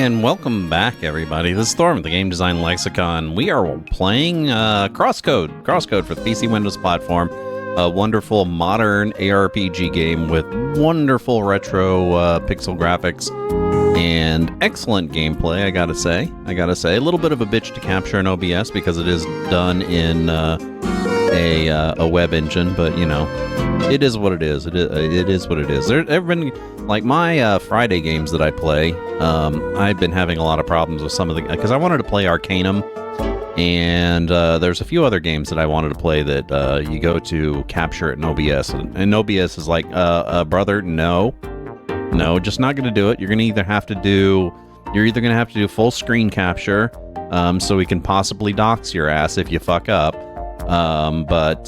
And welcome back, everybody. This is Thor with the Game Design Lexicon. We are playing CrossCode for the PC Windows platform. A wonderful modern ARPG game with wonderful retro pixel graphics and excellent gameplay, I gotta say. A little bit of a bitch to capture in OBS because it is done in a web engine, but you know, it is what it is. It is what it is. There have been, like, my Friday games that I play, I've been having a lot of problems with some of the, because I wanted to play Arcanum, and there's a few other games that I wanted to play that you go to capture it in OBS, and OBS is like, brother, no, just not gonna do it. You're either gonna have to do full screen capture, so we can possibly dox your ass if you fuck up, but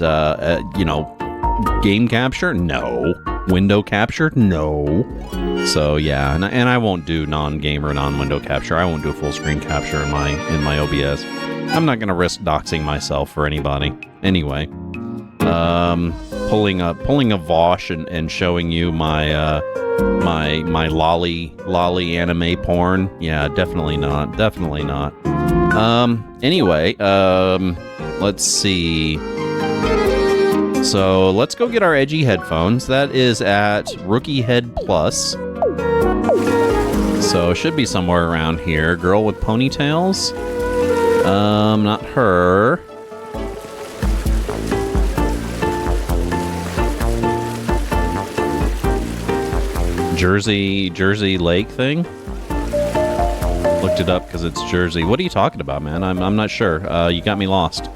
you know, game capture, no. Window capture, no. So yeah, and I won't do non-gamer, non-window capture. I won't do a full screen capture in my OBS. I'm not gonna risk doxing myself for anybody. Anyway, pulling a Vosh and showing you my my lolly anime porn. Yeah, definitely not. Anyway, let's see. So let's go get our edgy headphones. That is at Rookie Head Plus. So should be somewhere around here. Girl with ponytails. Not her. Jersey Lake thing. Looked it up because it's Jersey. What are you talking about, man? I'm not sure. You got me lost.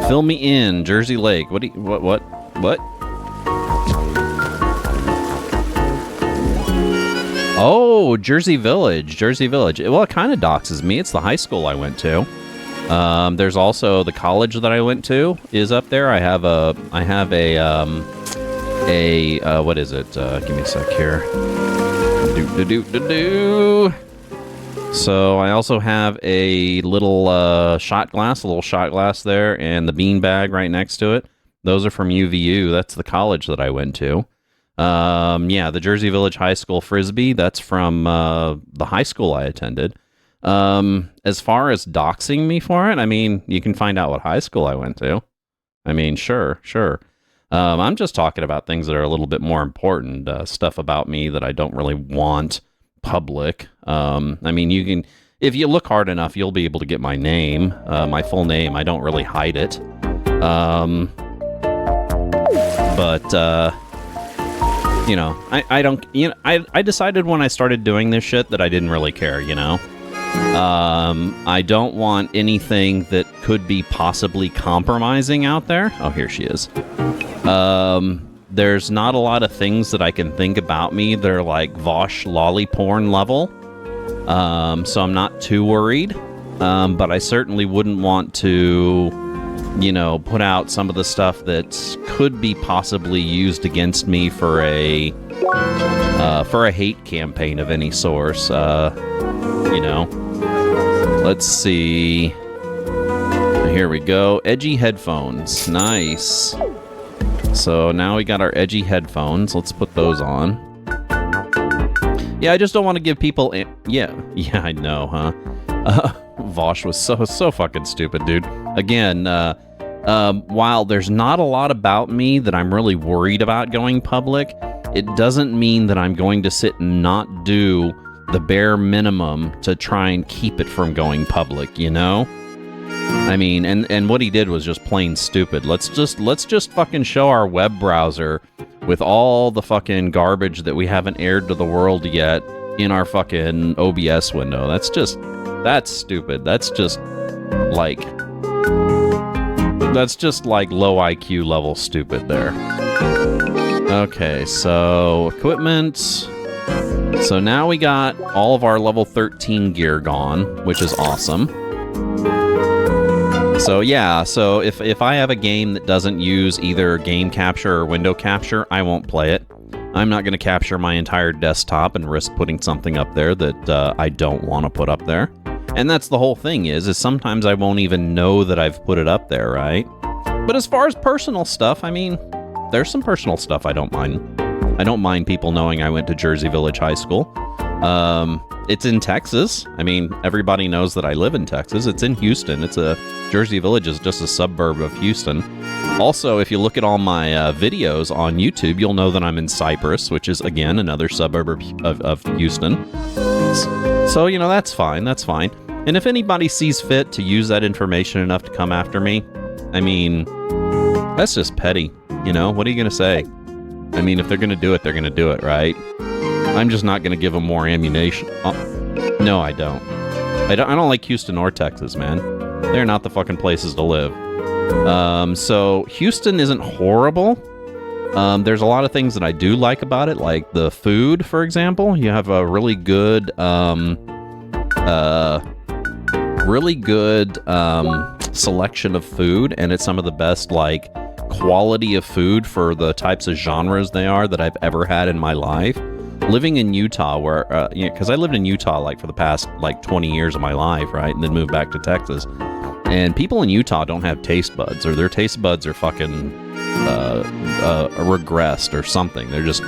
Fill me in, Jersey Lake. What? Oh, Jersey Village. Well, it kind of doxes me. It's the high school I went to. There's also the college that I went to is up there. I have a what is it? Give me a sec here. So I also have a little shot glass there, and the bean bag right next to it. Those are from UVU. That's the college that I went to. Yeah, the Jersey Village High School Frisbee. That's from the high school I attended. As far as doxing me for it, I mean, you can find out what high school I went to. I mean, sure. I'm just talking about things that are a little bit more important, stuff about me that I don't really want public. I mean, you can, if you look hard enough, you'll be able to get my name, my full name. I don't really hide it. But you know, I don't, you know, I decided when I started doing this shit that I didn't really care, you know. I don't want anything that could be possibly compromising out there. Oh, here she is. There's not a lot of things that I can think about me that are like Vosh lolly porn level. So I'm not too worried. But I certainly wouldn't want to, you know, put out some of the stuff that could be possibly used against me for a hate campaign of any source. You know, let's see. Here we go. Edgy headphones. Nice. So now we got our edgy headphones. Let's put those on. Yeah, I just don't want to give people... Yeah, I know, huh? Vosh was so fucking stupid, dude. Again, while there's not a lot about me that I'm really worried about going public, it doesn't mean that I'm going to sit and not do the bare minimum to try and keep it from going public, you know? I mean, and what he did was just plain stupid. Let's just fucking show our web browser with all the fucking garbage that we haven't aired to the world yet in our fucking OBS window. That's stupid. That's just like low IQ level stupid there. Okay, so equipment. So now we got all of our level 13 gear gone, which is awesome. So yeah, so if I have a game that doesn't use either game capture or window capture, I won't play it. I'm not going to capture my entire desktop and risk putting something up there that I don't want to put up there. And that's the whole thing is sometimes I won't even know that I've put it up there, right? But as far as personal stuff, I mean, there's some personal stuff I don't mind. I don't mind people knowing I went to Jersey Village High School. It's in Texas. I mean, everybody knows that I live in Texas. It's in Houston. Jersey Village is just a suburb of Houston. Also, if you look at all my videos on YouTube, you'll know that I'm in Cypress, which is, again, another suburb of Houston. So, you know, that's fine. That's fine. And if anybody sees fit to use that information enough to come after me, I mean, that's just petty. You know, what are you going to say? I mean, if they're going to do it, they're going to do it, right? I'm just not going to give them more ammunition. No, I don't. I don't like Houston or Texas, man. They're not the fucking places to live. So Houston isn't horrible. There's a lot of things that I do like about it, like the food, for example. You have a really good, selection of food, and it's some of the best, like, quality of food for the types of genres they are that I've ever had in my life. Living in Utah, where, because I lived in Utah, like, for the past, like, 20 years of my life, right, and then moved back to Texas. And people in Utah don't have taste buds, or their taste buds are fucking regressed or something. They're just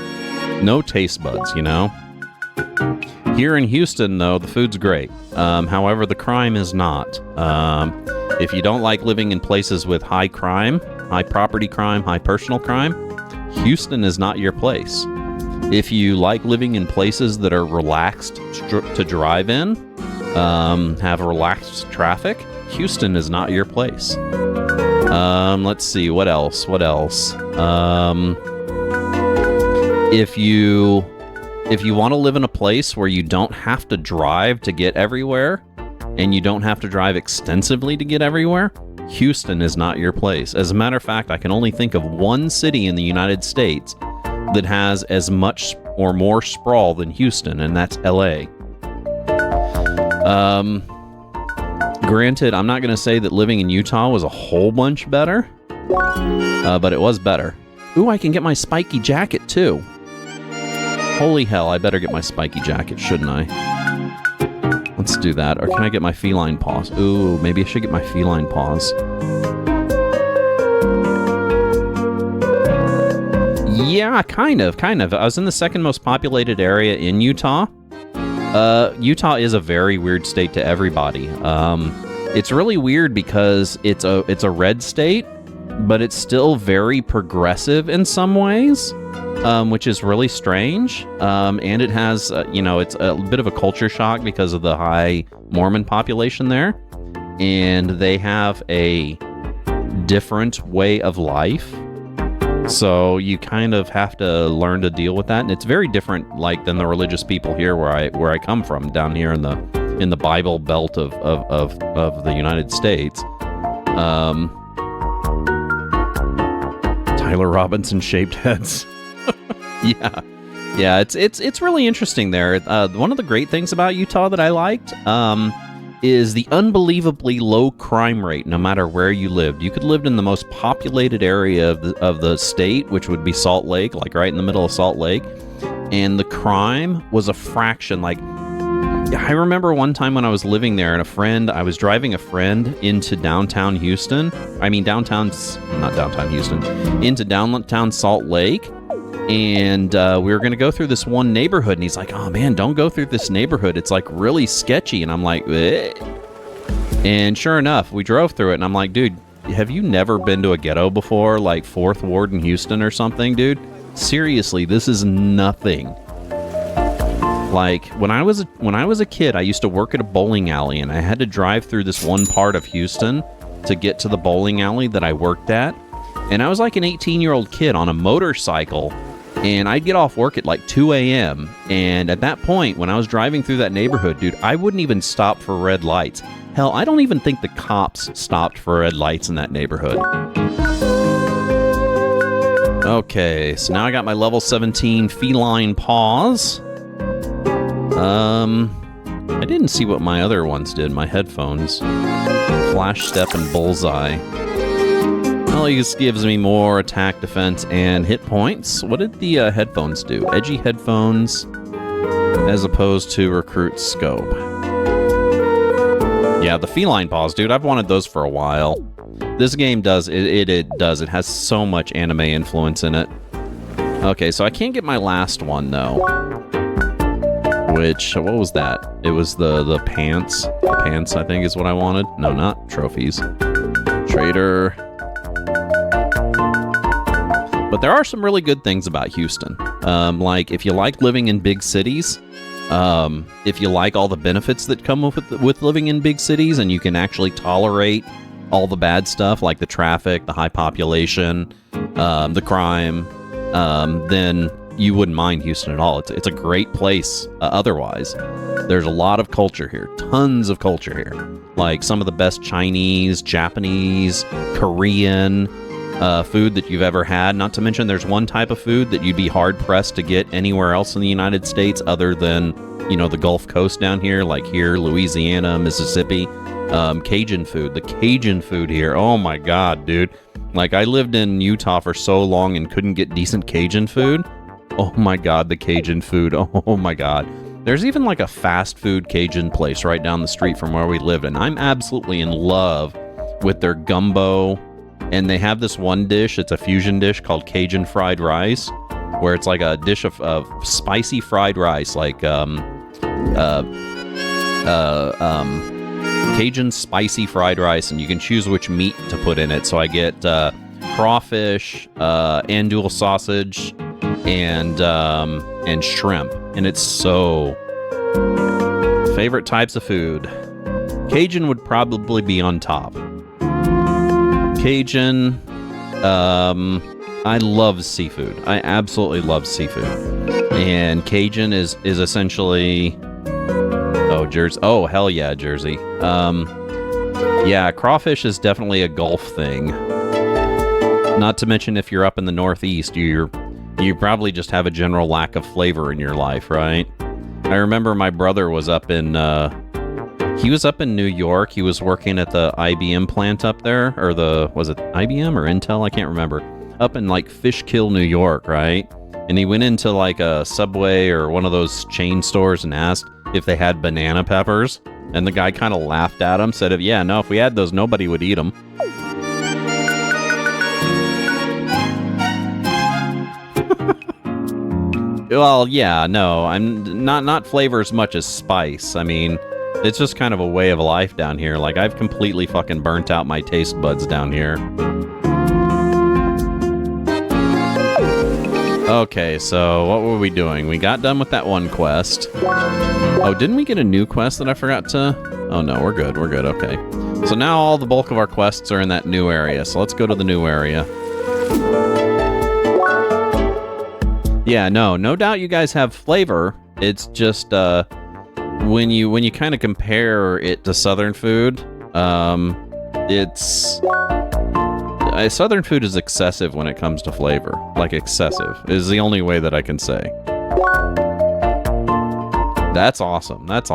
no taste buds, you know? Here in Houston, though, the food's great. However, the crime is not. If you don't like living in places with high crime, high property crime, high personal crime, Houston is not your place. If you like living in places that are relaxed to drive in, have relaxed traffic, Houston is not your place. Let's see, what else? If you want to live in a place where you don't have to drive to get everywhere, and you don't have to drive extensively to get everywhere, Houston is not your place. As a matter of fact, I can only think of one city in the United States that has as much or more sprawl than Houston, and that's LA. Granted, I'm not going to say that living in Utah was a whole bunch better, but it was better. Ooh, I can get my spiky jacket, too. Holy hell, I better get my spiky jacket, shouldn't I? Let's do that. Or can I get my feline paws? Ooh, maybe I should get my feline paws. Yeah, kind of. I was in the second most populated area in Utah. Utah is a very weird state to everybody. It's really weird because it's a red state, but it's still very progressive in some ways, which is really strange. And it has, it's a bit of a culture shock because of the high Mormon population there. And they have a different way of life. So you kind of have to learn to deal with that, and it's very different, like, than the religious people here where I come from, down here in the Bible Belt of the United States. Tyler Robinson shaped heads. Yeah. It's really interesting there. One of the great things about Utah that I liked is the unbelievably low crime rate no matter where you lived. You could live in the most populated area of the state, which would be Salt Lake, like right in the middle of Salt Lake, and the crime was a fraction. Like, I remember one time when I was living there, and I was driving a friend into downtown Houston. Into downtown Salt Lake. And we were going to go through this one neighborhood, and he's like, oh, man, don't go through this neighborhood. It's, like, really sketchy. And I'm like, eh. And sure enough, we drove through it, and I'm like, dude, have you never been to a ghetto before, like 4th Ward in Houston or something, dude? Seriously, this is nothing. Like, when I was a kid, I used to work at a bowling alley, and I had to drive through this one part of Houston to get to the bowling alley that I worked at. And I was like an 18-year-old kid on a motorcycle, and I'd get off work at like 2 a.m. And at that point, when I was driving through that neighborhood, dude, I wouldn't even stop for red lights. Hell, I don't even think the cops stopped for red lights in that neighborhood. Okay, so now I got my level 17 feline paws. I didn't see what my other ones did, my headphones. Flash Step and Bullseye. Well, it just gives me more attack, defense, and hit points. What did the headphones do? Edgy headphones as opposed to recruit scope. Yeah, the feline paws, dude. I've wanted those for a while. This game does. It does. It has so much anime influence in it. Okay, so I can't get my last one, though. which, what was that? It was the pants. The pants, I think, is what I wanted. No, not trophies. Trader. But there are some really good things about Houston. Like, if you like living in big cities, if you like all the benefits that come with living in big cities, and you can actually tolerate all the bad stuff, like the traffic, the high population, the crime, then you wouldn't mind Houston at all. It's a great place otherwise. There's a lot of culture here. Tons of culture here. Like some of the best Chinese, Japanese, Korean food that you've ever had. Not to mention there's one type of food that you'd be hard-pressed to get anywhere else in the United States other than, you know, the Gulf Coast down here, like here, Louisiana, Mississippi. Cajun food. The Cajun food here. Oh my God, dude. Like, I lived in Utah for so long and couldn't get decent Cajun food. Oh my God, the Cajun food. Oh my God. There's even like a fast food Cajun place right down the street from where we lived, and I'm absolutely in love with their gumbo. And they have this one dish, it's a fusion dish called Cajun fried rice, where it's like a dish of spicy fried rice, like Cajun spicy fried rice, and you can choose which meat to put in it. So I get crawfish, andouille sausage, and shrimp, and it's so... Favorite types of food. Cajun would probably be on top. Cajun, I love seafood. I absolutely love seafood. And Cajun is essentially... Oh, Jersey. Oh, hell yeah, Jersey. Yeah, crawfish is definitely a Gulf thing. Not to mention if you're up in the Northeast, you probably just have a general lack of flavor in your life, right? I remember my brother was up in... He was up in New York. He was working at the IBM plant up there, or was it IBM or Intel? I can't remember. Up in like Fishkill, New York, right? And he went into like a Subway or one of those chain stores and asked if they had banana peppers. And the guy kind of laughed at him, said, yeah, no, if we had those, nobody would eat them. Well, yeah, no, I'm not flavor as much as spice. I mean... It's just kind of a way of life down here. Like, I've completely fucking burnt out my taste buds down here. Okay, so what were we doing? We got done with that one quest. Oh, didn't we get a new quest that I forgot to... Oh, no, we're good, okay. So now all the bulk of our quests are in that new area, so let's go to the new area. Yeah, no doubt you guys have flavor. It's just, when you kind of compare it to Southern food, Southern food is excessive when it comes to flavor. Like, excessive is the only way that I can say. That's awesome. That's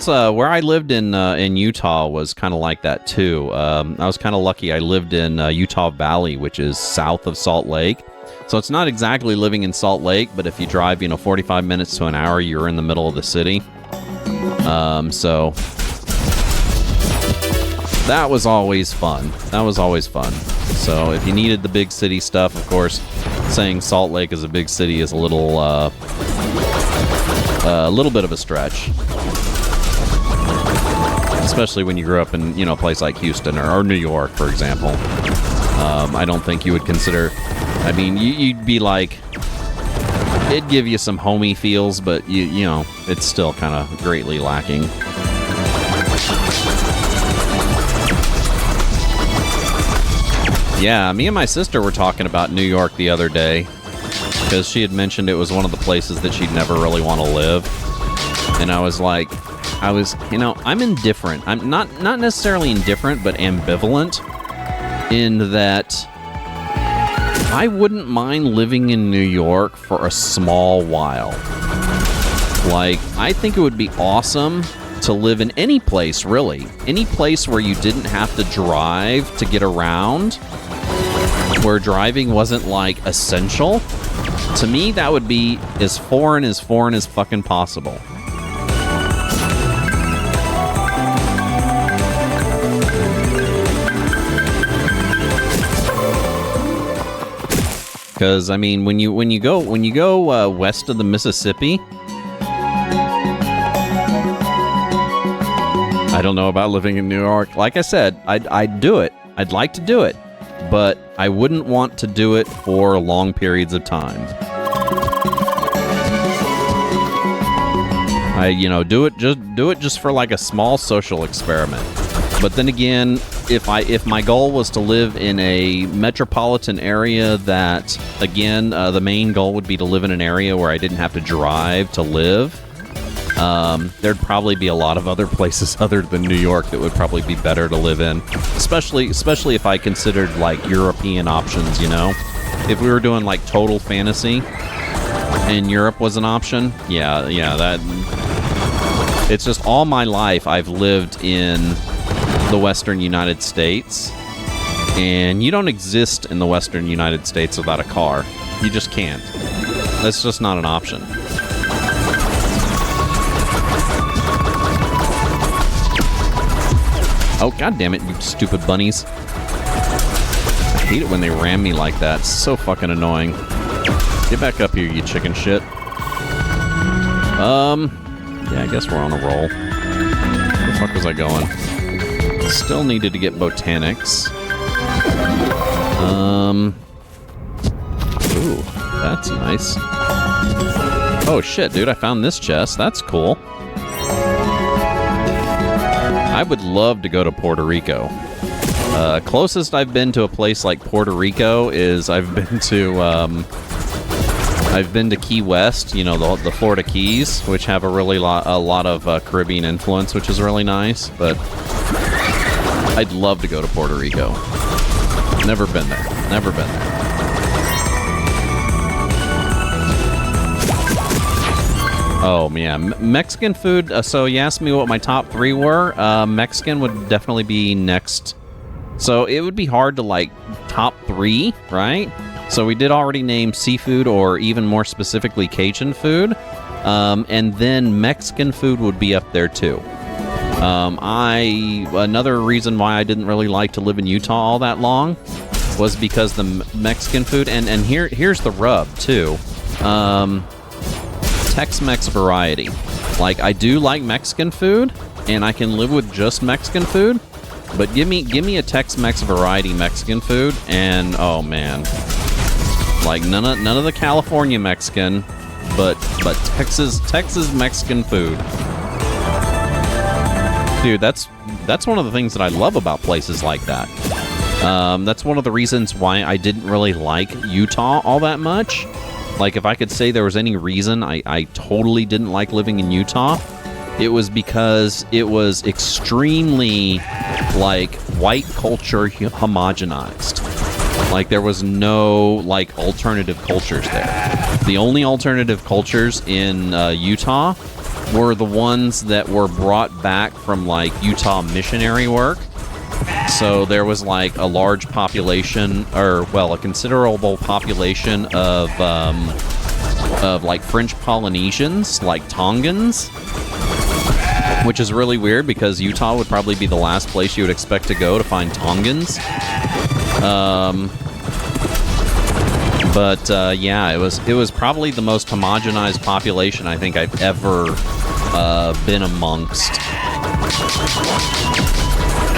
where I lived in Utah was kind of like that too. I was kind of lucky. I lived in Utah Valley, which is south of Salt Lake. So it's not exactly living in Salt Lake, but if you drive, 45 minutes to an hour, you're in the middle of the city. So that was always fun. So if you needed the big city stuff, of course, saying Salt Lake is a big city is a little bit of a stretch. Especially when you grew up in, a place like Houston or New York, for example. I don't think you would consider... I mean, you'd be like... It'd give you some homey feels, but, it's still kind of greatly lacking. Yeah, me and my sister were talking about New York the other day, because she had mentioned it was one of the places that she'd never really want to live. And I was like... I'm indifferent. I'm not necessarily indifferent, but ambivalent in that I wouldn't mind living in New York for a small while. Like, I think it would be awesome to live in any place, really. Any place where you didn't have to drive to get around, where driving wasn't, like, essential. To me, that would be as foreign as fucking possible. Because I mean, when you go west of the Mississippi, I don't know about living in New York. Like I said, I'd do it. I'd like to do it, but I wouldn't want to do it for long periods of time. Do it just for like a small social experiment. But then again, if my goal was to live in a metropolitan area, that again, the main goal would be to live in an area where I didn't have to drive to live. There'd probably be a lot of other places other than New York that would probably be better to live in, especially if I considered like European options. If we were doing like total fantasy and Europe was an option, yeah, that. It's just all my life I've lived in the Western United States, and you don't exist in the Western United States without a car. You just can't. That's just not an option. Oh, god damn it, you stupid bunnies. I hate it when they ram me like that. It's so fucking annoying. Get back up here, you chicken shit. Yeah, I guess we're on a roll. Where the fuck was I going? Still needed to get botanics. Ooh, that's nice. Oh shit, dude, I found this chest. That's cool. I would love to go to Puerto Rico. Closest I've been to a place like Puerto Rico is I've been to Key West, the Florida Keys, which have a lot of Caribbean influence, which is really nice. But I'd love to go to Puerto Rico. Never been there. Never been there. Oh, yeah. Mexican food. So you asked me what my top 3 were. Mexican would definitely be next. So it would be hard to, like, top 3, right? So we did already name seafood, or even more specifically Cajun food. And then Mexican food would be up there, too. Another reason why I didn't really like to live in Utah all that long was because the Mexican food, and here's the rub, too. Tex-Mex variety. Like, I do like Mexican food, and I can live with just Mexican food, but give me a Tex-Mex variety Mexican food, and oh man, like none of the California Mexican, but Texas Mexican food. Dude, that's one of the things that I love about places like that. That's one of the reasons why I didn't really like Utah all that much. Like, if I could say there was any reason I totally didn't like living in Utah, it was because it was extremely, like, white culture homogenized. Like, there was no, like, alternative cultures there. The only alternative cultures in Utah were the ones that were brought back from, like, Utah missionary work. So there was like a large population, or well, a considerable population of like French Polynesians, like Tongans, which is really weird because Utah would probably be the last place you would expect to go to find Tongans. Yeah, it was probably the most homogenized population I think I've ever been amongst.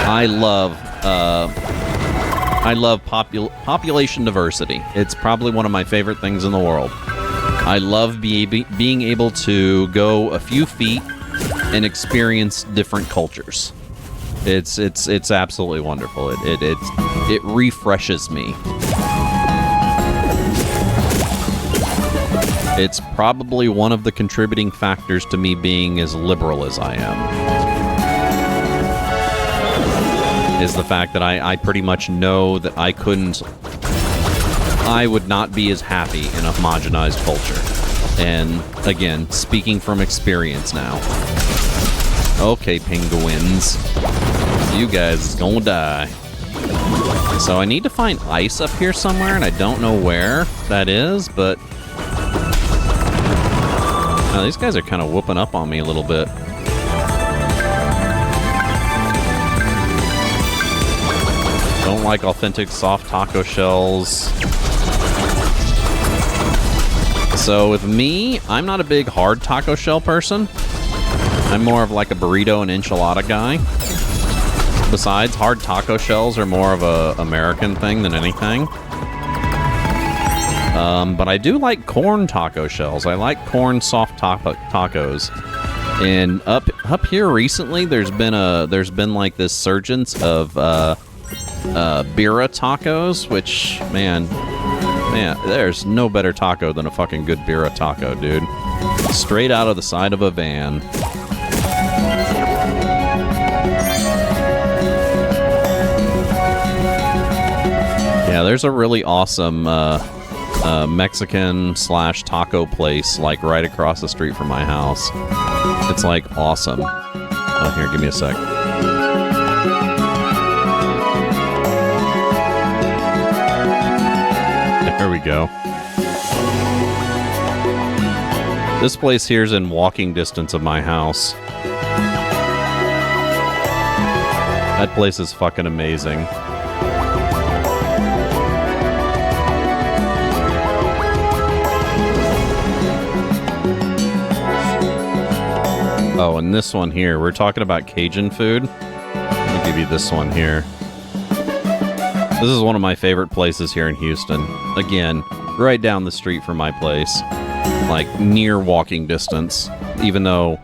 I love population diversity. It's probably one of my favorite things in the world. I love being able to go a few feet and experience different cultures. It's absolutely wonderful. It refreshes me. It's probably one of the contributing factors to me being as liberal as I am. Is the fact that I pretty much know that I would not be as happy in a homogenized culture. And again, speaking from experience now. Okay, penguins. You guys is gonna die. So I need to find ice up here somewhere, and I don't know where that is, but... Oh, these guys are kind of whooping up on me a little bit. Don't like authentic soft taco shells. So with me, I'm not a big hard taco shell person. I'm more of like a burrito and enchilada guy. Besides, hard taco shells are more of a American thing than anything. But I do like corn taco shells. I like corn soft tacos. And up here recently, there's been like this surgence of birria tacos, which man, there's no better taco than a fucking good birria taco, dude. Straight out of the side of a van. Yeah, there's a really awesome Mexican / taco place like right across the street from my house. It's like awesome. Oh, here, give me a sec. There we go. This place here is in walking distance of my house. That place is fucking amazing. Oh, and this one here. We're talking about Cajun food. Let me give you this one here. This is one of my favorite places here in Houston. Again, right down the street from my place. Like, near walking distance. Even though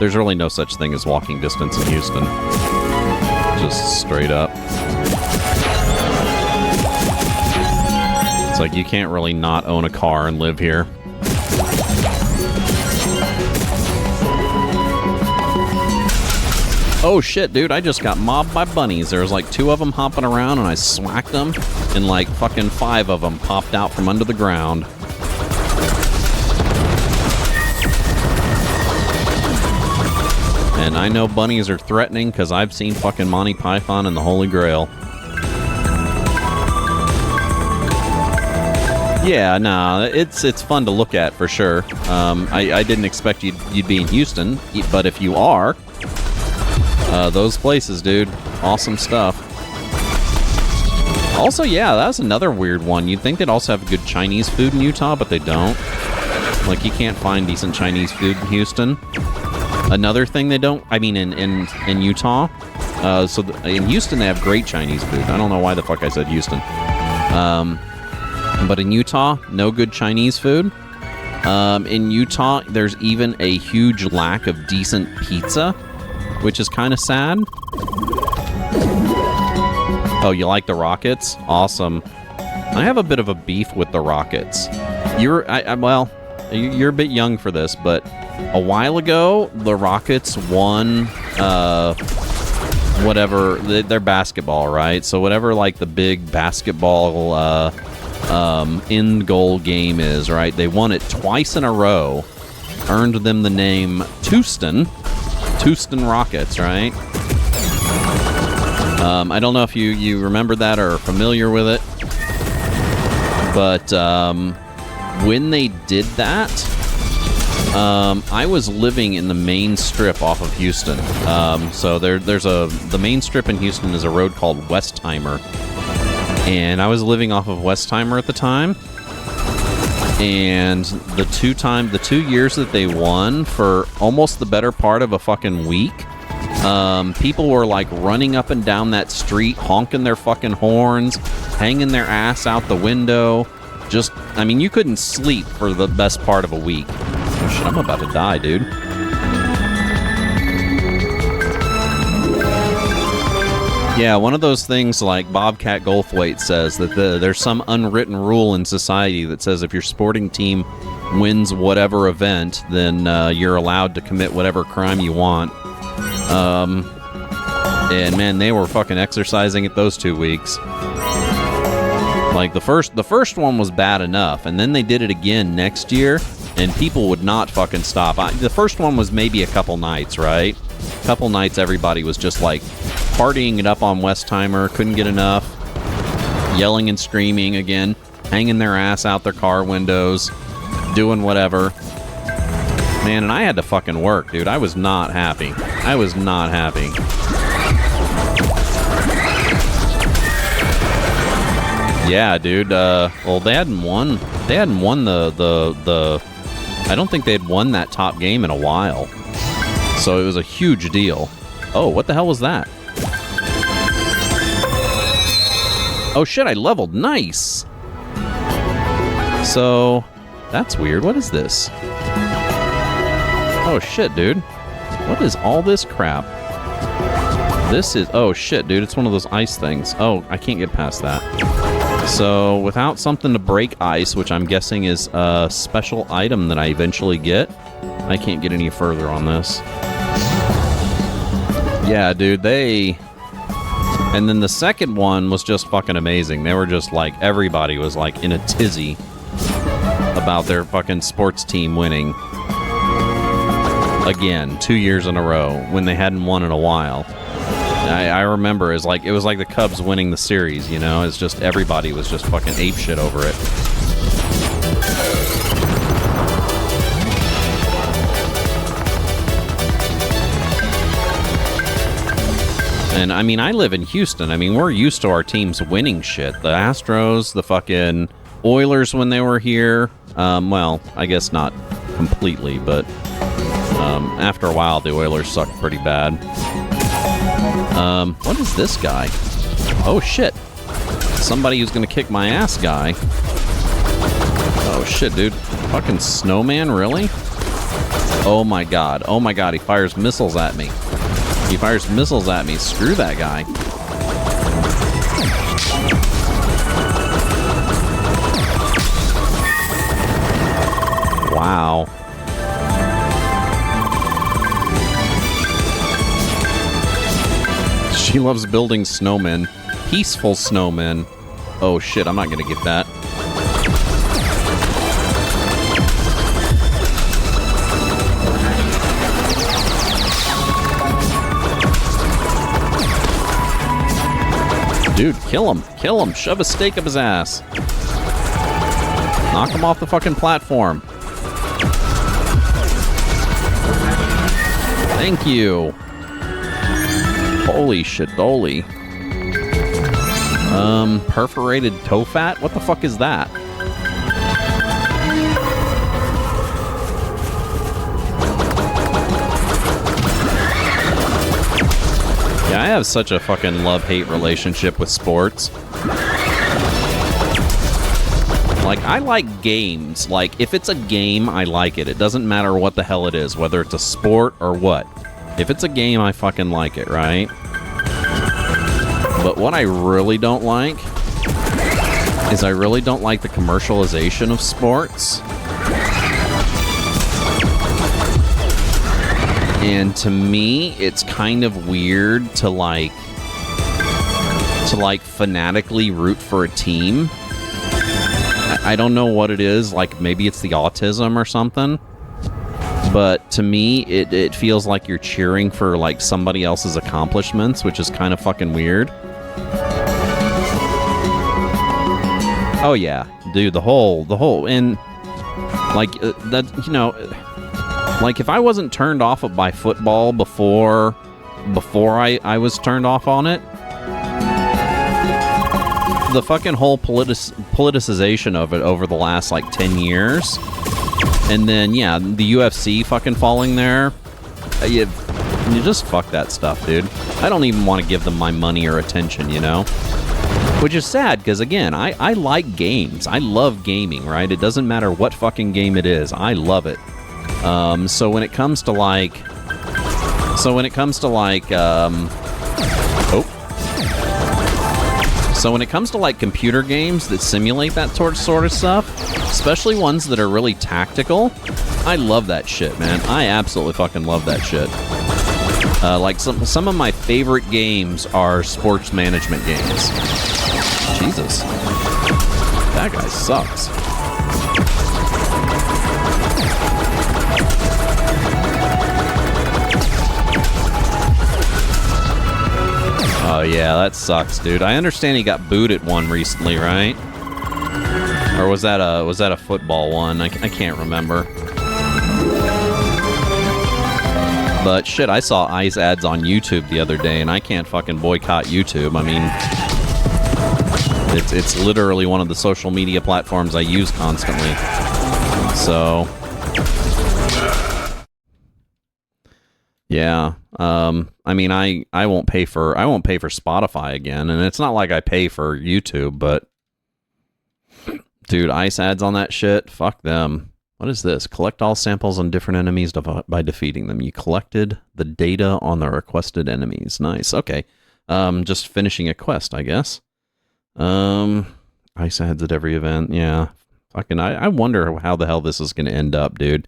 there's really no such thing as walking distance in Houston. Just straight up. It's like you can't really not own a car and live here. Oh shit, dude, I just got mobbed by bunnies. There was like 2 of them hopping around and I smacked them and like fucking 5 of them popped out from under the ground. And I know bunnies are threatening because I've seen fucking Monty Python and the Holy Grail. Yeah, nah, it's fun to look at for sure. I didn't expect you'd be in Houston, but if you are... those places, dude. Awesome stuff. Also, yeah, that's another weird one. You'd think they'd also have good Chinese food in Utah, but they don't. Like, you can't find decent Chinese food in Houston. Another thing they don't... I mean, in Utah. In Houston, they have great Chinese food. I don't know why the fuck I said Houston. But in Utah, no good Chinese food. In Utah, there's even a huge lack of decent pizza, which is kind of sad. Oh, you like the Rockets? Awesome. I have a bit of a beef with the Rockets. You're a bit young for this, but a while ago, the Rockets won, whatever, their basketball, right? So whatever, like, the big basketball, in-goal game is, right? They won it twice in a row, earned them the name Houston Rockets, right? I don't know if you remember that or are familiar with it, but when they did that, I was living in the main strip off of Houston. So the main strip in Houston is a road called Westheimer, and I was living off of Westheimer at the time. And the 2 years that they won, for almost the better part of a fucking week, people were like running up and down that street, honking their fucking horns, hanging their ass out the window. Just, I mean, you couldn't sleep for the best part of a week. Oh shit, I'm about to die, dude. Yeah, one of those things like Bobcat Goldthwait says, that there's some unwritten rule in society that says if your sporting team wins whatever event, then you're allowed to commit whatever crime you want. And man, they were fucking exercising it those 2 weeks. Like the first one was bad enough, and then they did it again next year, and people would not fucking stop. The first one was maybe a couple nights, right? A couple nights everybody was just like partying it up on Westheimer, couldn't get enough, yelling and screaming again, hanging their ass out their car windows, doing whatever. Man, and I had to fucking work, dude. I was not happy. I was not happy. Yeah, dude. Well, they hadn't won. They hadn't won the. I don't think they had won that top game in a while. So it was a huge deal. Oh, what the hell was that? Oh shit! I leveled. Nice. So that's weird. What is this? Oh shit, dude. What is all this crap? This is... Oh shit, dude. It's one of those ice things. Oh, I can't get past that. So, without something to break ice, which I'm guessing is a special item that I eventually get, I can't get any further on this. Yeah, dude, they... And then the second one was just fucking amazing. They were just like... Everybody was like in a tizzy about their fucking sports team winning. Again, 2 years in a row, when they hadn't won in a while. I remember it was like the Cubs winning the series, you know? It's just everybody was just fucking apeshit over it. And I mean, I live in Houston. I mean, we're used to our teams winning shit. The Astros, the fucking Oilers when they were here. Well, I guess not completely, but after a while, the Oilers sucked pretty bad. What is this guy? Oh, shit. Somebody who's gonna kick my ass guy. Oh, shit, dude. Fucking snowman, really? Oh, my God. Oh, my God. He fires missiles at me. He fires missiles at me. Screw that guy. Wow. She loves building snowmen. Peaceful snowmen. Oh shit, I'm not gonna get that. Dude, kill him. Kill him. Shove a stake up his ass. Knock him off the fucking platform. Thank you. Holy shit, dolly. Perforated toe fat? What the fuck is that? Yeah, I have such a fucking love-hate relationship with sports. Like, I like games. Like, if it's a game, I like it. It doesn't matter what the hell it is, whether it's a sport or what. If it's a game, I fucking like it, right? But what I really don't like is I really don't like the commercialization of sports. And to me, it's kind of weird to like fanatically root for a team. I don't know what it is, like maybe it's the autism or something. But to me, it feels like you're cheering for like somebody else's accomplishments, which is kind of fucking weird. Oh yeah, dude, the whole, and like that, you know, like if I wasn't turned off by football before I was turned off on it, the fucking whole politicization of it over the last like 10 years. And then, yeah, the UFC fucking falling there. You just fuck that stuff, dude. I don't even want to give them my money or attention, you know? Which is sad, because, again, I like games. I love gaming, right? It doesn't matter what fucking game it is. I love it. So when it comes to, like... So when it comes to, like, computer games that simulate that sort of stuff, especially ones that are really tactical, I love that shit, man. I absolutely fucking love that shit. Like, some of my favorite games are sports management games. Jesus. That guy sucks. Oh yeah, that sucks, dude. I understand he got booed at one recently, right? Or was that a football one? I can't remember. But shit, I saw ice ads on YouTube the other day, and I can't fucking boycott YouTube. I mean, It's literally one of the social media platforms I use constantly. So, yeah. I mean, I won't pay for Spotify again, and it's not like I pay for YouTube, but dude, ice ads on that shit, fuck them. What is this? Collect all samples on different enemies by defeating them. You collected the data on the requested enemies. Nice. Okay. Just finishing a quest, I guess. Ice ads at every event. Yeah. Fucking, I wonder how the hell this is going to end up, dude.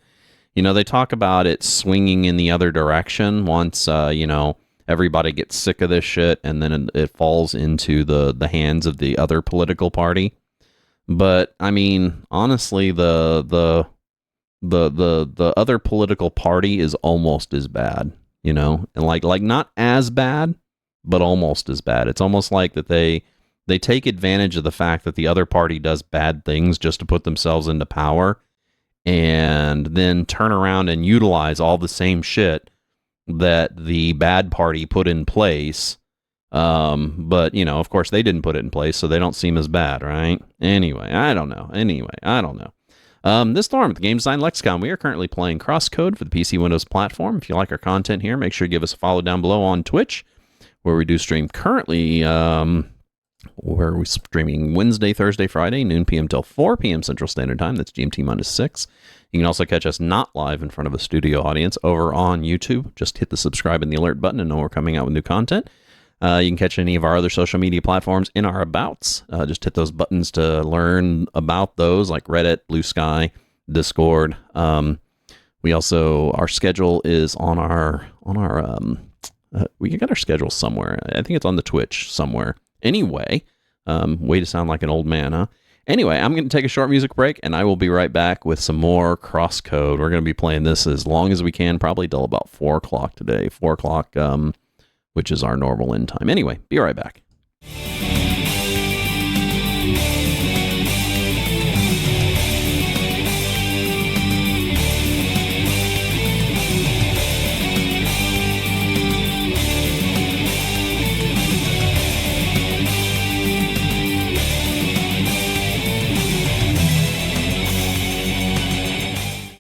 You know, they talk about it swinging in the other direction once, you know, everybody gets sick of this shit, and then it falls into the hands of the other political party. But I mean, honestly, the other political party is almost as bad, you know, and like not as bad, but almost as bad. It's almost like that they take advantage of the fact that the other party does bad things just to put themselves into power, and then turn around and utilize all the same shit that the bad party put in place. But, you know, of course they didn't put it in place, so they don't seem as bad, right? Anyway, I don't know. This Storm at the Game Design Lexicon, we are currently playing CrossCode for the PC Windows platform. If you like our content here, make sure to give us a follow down below on Twitch, where we do stream currently, where we're streaming Wednesday, Thursday, Friday, noon p.m. till 4 p.m. Central Standard Time. That's GMT minus 6. You can also catch us not live in front of a studio audience over on YouTube. Just hit the subscribe and the alert button and know we're coming out with new content. You can catch any of our other social media platforms in our abouts. Just hit those buttons to learn about those, like Reddit, Blue Sky, Discord. We also, our schedule is on our we got our schedule somewhere. I think it's on the Twitch somewhere. Anyway, way to sound like an old man, huh? Anyway, I'm going to take a short music break, and I will be right back with some more CrossCode. We're going to be playing this as long as we can, probably till about 4 o'clock today. 4 o'clock, which is our normal end time. Anyway, be right back.